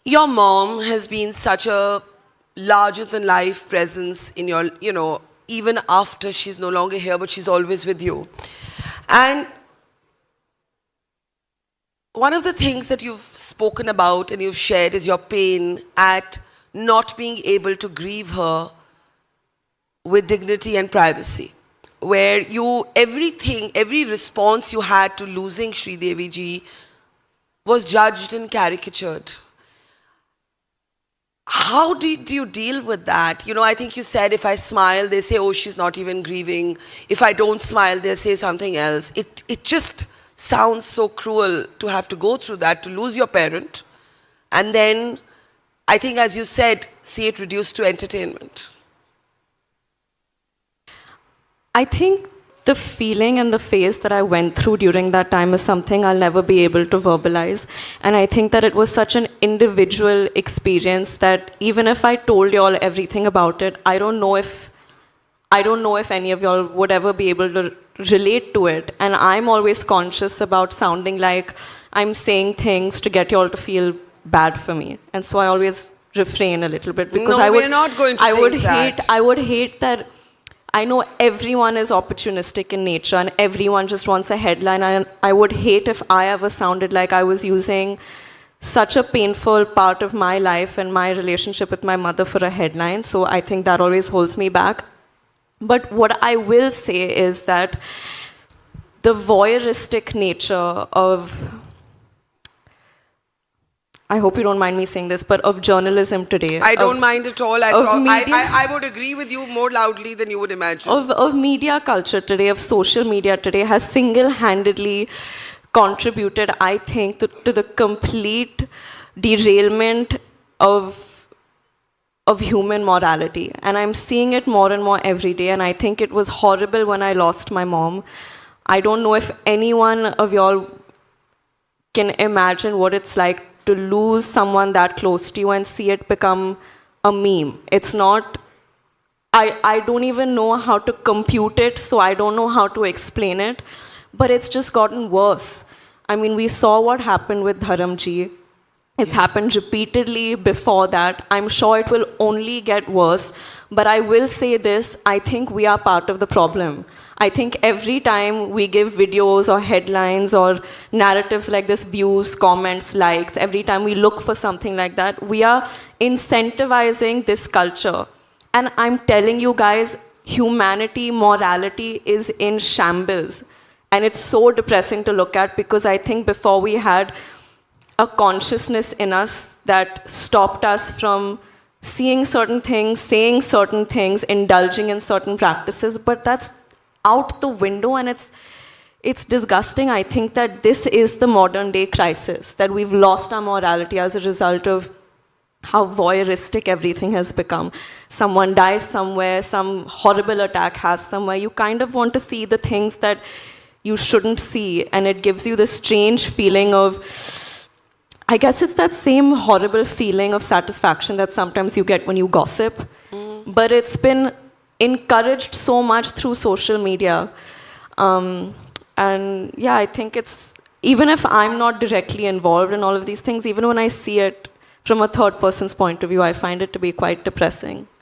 Your mom has been such a larger than life presence in your, even after she's no longer here, but she's always with you. And one of the things that you've spoken about and you've shared is your pain at not being able to grieve her with dignity and privacy, where everything, every response you had to losing Sri Devi ji was judged and caricatured. How did you deal with that? I think you said if I smile, they say, oh, she's not even grieving. If I don't smile, they'll say something else. It just sounds so cruel to have to go through that, to lose your parent. And then, I think as you said, see it reduced to entertainment. I think the feeling and the phase that I went through during that time is something I'll never be able to verbalize. And I think that it was such an individual experience that even if I told y'all everything about it, I don't know if any of y'all would ever be able to relate to it. And I'm always conscious about sounding like I'm saying things to get y'all to feel bad for me. And so I always refrain a little bit because we're not going to I would hate that. I know everyone is opportunistic in nature and everyone just wants a headline, and I would hate if I ever sounded like I was using such a painful part of my life and my relationship with my mother for a headline. So I think that always holds me back. But what I will say is that the voyeuristic nature of, I hope you don't mind me saying this, but of journalism today. I don't mind at all. I would agree with you more loudly than you would imagine. Of media culture today, of social media today, has single-handedly contributed, I think, to the complete derailment of human morality. And I'm seeing it more and more every day, and I think it was horrible when I lost my mom. I don't know if any one of y'all can imagine what it's like to lose someone that close to you and see it become a meme. It's not, I don't even know how to compute it, so I don't know how to explain it, but it's just gotten worse. I mean, we saw what happened with Dharamji. It's happened repeatedly before that. I'm sure it will only get worse, but I will say this, I think we are part of the problem. I think every time we give videos or headlines or narratives like this, views, comments, likes, every time we look for something like that, we are incentivizing this culture. And I'm telling you guys, humanity, morality is in shambles. And it's so depressing to look at because I think before we had a consciousness in us that stopped us from seeing certain things, saying certain things, indulging in certain practices, but that's out the window, and it's disgusting. I think that this is the modern day crisis, that we've lost our morality as a result of how voyeuristic everything has become. Someone dies somewhere, some horrible attack has somewhere, you kind of want to see the things that you shouldn't see, and it gives you this strange feeling of, I guess it's that same horrible feeling of satisfaction that sometimes you get when you gossip, but it's been encouraged so much through social media. And yeah, I think it's, even if I'm not directly involved in all of these things, even when I see it from a third person's point of view, I find it to be quite depressing.